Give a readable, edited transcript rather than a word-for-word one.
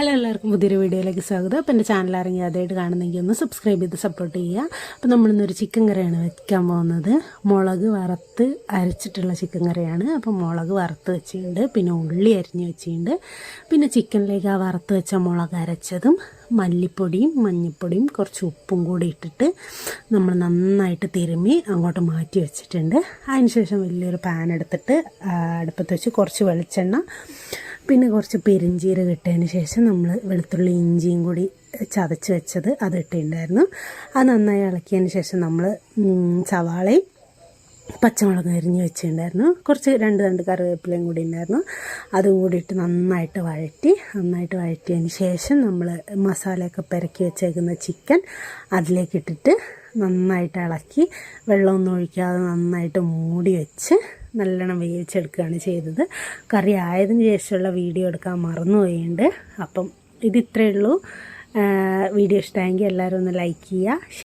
Hello, എല്ലാവർക്കും പുതിയൊരു വീഡിയോയിലേക്ക് സ്വാഗതം. അപ്പോൾ എൻ്റെ ചാനൽ ഇറങ്ങി ആദ്യമായിട്ട് കാണുന്നെങ്കിൽ ഒന്ന് സബ്സ്ക്രൈബ് ചെയ്ത് സപ്പോർട്ട് ചെയ്യുക. അപ്പോൾ നമ്മളിന്നൊരു ചിക്കൻ കറിയാണ് വെക്കാൻ പോകുന്നത്. മുളക് വറുത്ത് അരച്ചിട്ടുള്ള ചിക്കൻ കറിയാണ്. അപ്പോൾ മുളക് വറുത്ത് വെച്ചിട്ടുണ്ട്, പിന്നെ ഉള്ളി അരിഞ്ഞ് വെച്ചിട്ടുണ്ട്, പിന്നെ ചിക്കനിലേക്ക് ആ വറുത്ത് വെച്ച മുളക് അരച്ചതും മല്ലിപ്പൊടിയും മഞ്ഞൾപ്പൊടിയും കുറച്ച് ഉപ്പും കൂടി ഇട്ടിട്ട് നമ്മൾ നന്നായിട്ട് തിരുമ്മി അങ്ങോട്ട് മാറ്റി വെച്ചിട്ടുണ്ട്. അതിനുശേഷം വലിയൊരു പാൻ എടുത്തിട്ട് അടുപ്പത്ത് വെച്ച് കുറച്ച് വെളിച്ചെണ്ണ, പിന്നെ കുറച്ച് പെരിഞ്ചീരകം ഇട്ടതിന് ശേഷം നമ്മൾ വെളുത്തുള്ളി ഇഞ്ചിയും കൂടി ചതച്ച് വെച്ചത് അത് ഇട്ടിട്ടുണ്ടായിരുന്നു. അത് നന്നായി ഇളക്കിയതിന് ശേഷം നമ്മൾ സവാളയും പച്ചമുളക് അരിഞ്ഞ് വെച്ചിട്ടുണ്ടായിരുന്നു. കുറച്ച് രണ്ട് കറിവേപ്പിലയും കൂടി ഉണ്ടായിരുന്നു. അതും കൂടി ഇട്ട് നന്നായിട്ട് വഴറ്റിയതിന് ശേഷം നമ്മൾ മസാലയൊക്കെ പെരക്കി വെച്ചേക്കുന്ന ചിക്കൻ അതിലേക്ക് ഇട്ടിട്ട് നന്നായിട്ട് ഇളക്കി വെള്ളമൊന്നും ഒഴിക്കാതെ നന്നായിട്ട് മൂടി വെച്ച് നല്ലോണം വേവിച്ചെടുക്കുകയാണ് ചെയ്തത്. കറി ആയതിനു ശേഷമുള്ള വീഡിയോ എടുക്കാൻ മറന്നുപോയിട്ടുണ്ട്. അപ്പം ഇത് ഇത്രയേ ഉള്ളൂ. വീഡിയോ ഇഷ്ടമായെങ്കിൽ എല്ലാവരും ഒന്ന് ലൈക്ക് ചെയ്യുക.